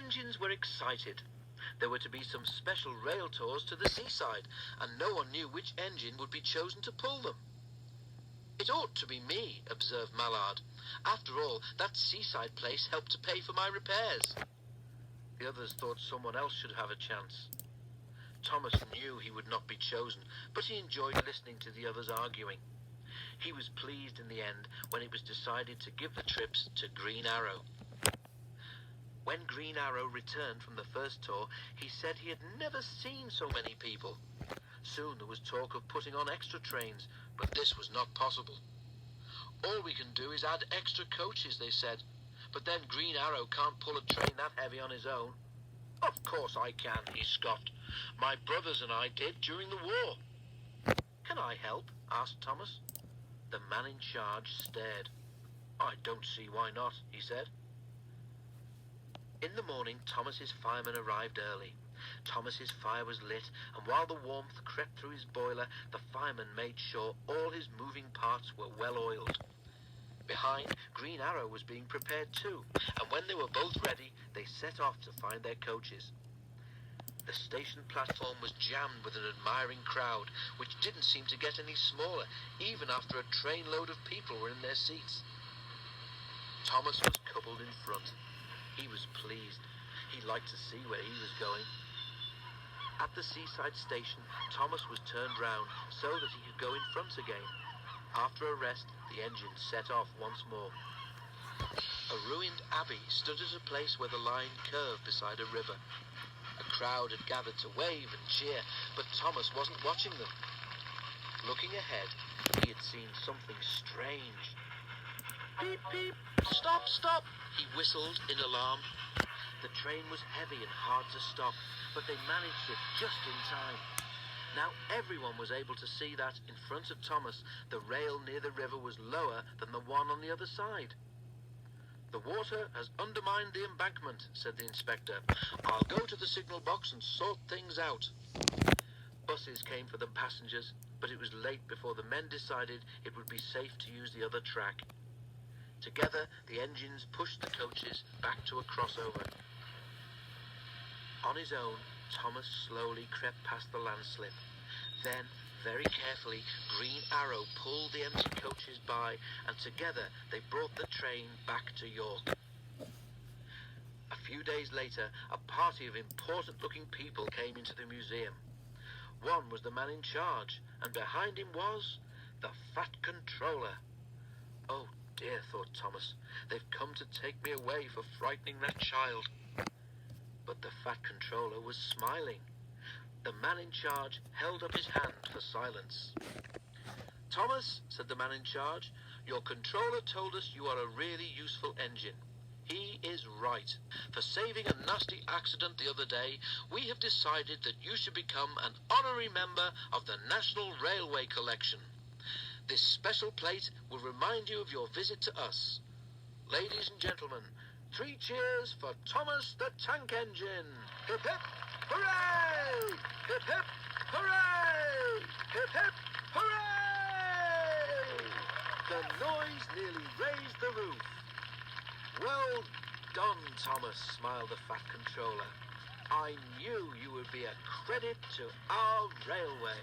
engines were excited. There were to be some special rail tours to the seaside, and no one knew which engine would be chosen to pull them. "It ought to be me," observed Mallard. "After all, that seaside place helped to pay for my repairs." The others thought someone else should have a chance. Thomas knew he would not be chosen, but he enjoyed listening to the others arguing. He was pleased in the end when it was decided to give the trips to Green Arrow. When Green Arrow returned from the first tour, he said he had never seen so many people. Soon there was talk of putting on extra trains, but this was not possible. "All we can do is add extra coaches," they said. "But then Green Arrow can't pull a train that heavy on his own." "Of course I can," he scoffed. "My brothers and I did during the war." "Can I help?" asked Thomas. The man in charge stared. "I don't see why not," he said. In the morning, Thomas's fireman arrived early. Thomas's fire was lit, and while the warmth crept through his boiler, the fireman made sure all his moving parts were well oiled. Behind, Green Arrow was being prepared too, and when they were both ready, they set off to find their coaches. The station platform was jammed with an admiring crowd, which didn't seem to get any smaller, even after a trainload of people were in their seats. Thomas was coupled in front. He was pleased. He liked to see where he was going. At the seaside station, Thomas was turned round so that he could go in front again. After a rest, the engine set off once more. A ruined abbey stood at a place where the line curved beside a river. A crowd had gathered to wave and cheer, but Thomas wasn't watching them. Looking ahead, he had seen something strange. "Beep, beep! Stop, stop!" he whistled in alarm. The train was heavy and hard to stop, but they managed it just in time. Now everyone was able to see that, in front of Thomas, the rail near the river was lower than the one on the other side. "The water has undermined the embankment," said the inspector. "I'll go to the signal box and sort things out." Buses came for the passengers, but it was late before the men decided it would be safe to use the other track. Together, the engines pushed the coaches back to a crossover. On his own, Thomas slowly crept past the landslip. Then, very carefully, Green Arrow pulled the empty coaches by, and together they brought the train back to York. A few days later, a party of important-looking people came into the museum. One was the man in charge, and behind him was the Fat Controller. "Oh dear," thought Thomas, "they've come to take me away for frightening that child." But the Fat Controller was smiling. The man in charge held up his hand for silence. "Thomas," said the man in charge, "your controller told us you are a really useful engine. He is right. For saving a nasty accident the other day, we have decided that you should become an honorary member of the National Railway Collection. This special plate will remind you of your visit to us. Ladies and gentlemen, 3 cheers for Thomas the Tank Engine! Hip hip, hooray! Hip hip, hooray! Hip hip, hooray! The noise nearly raised the roof. "Well done, Thomas," smiled the Fat Controller. "I knew you would be a credit to our railway."